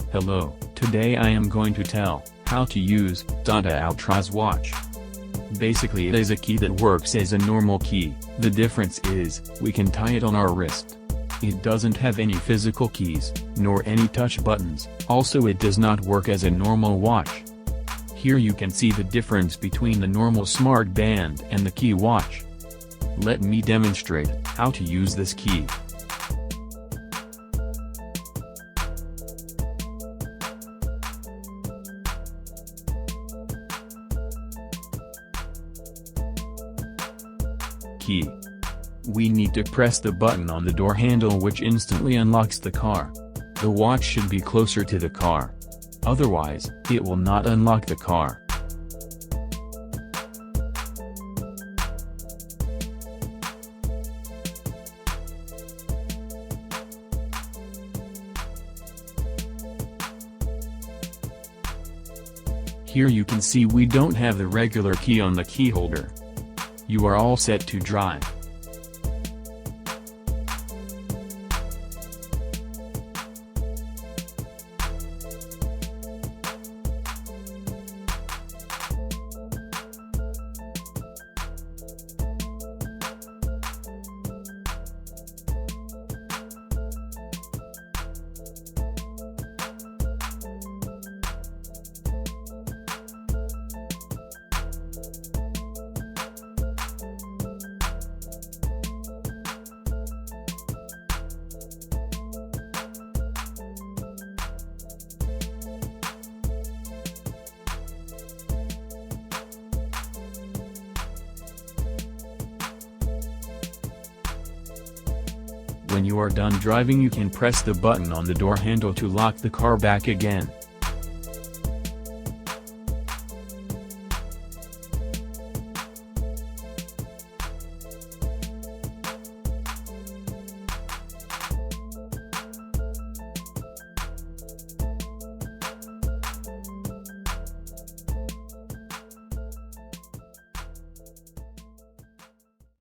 Hello, today I am going to tell how to use TATA Altroz watch. Basically it is a key that works as a normal key, the difference is, we can tie it on our wrist. It doesn't have any physical keys, nor any touch buttons, also it does not work as a normal watch. Here you can see the difference between the normal smart band and the key watch. Let me demonstrate how to use this key. Key. We need to press the button on the door handle which instantly unlocks the car. The watch should be closer to the car. Otherwise, it will not unlock the car. Here you can see we don't have the regular key on the key holder. You are all set to drive. When you are done driving you can press the button on the door handle to lock the car back again.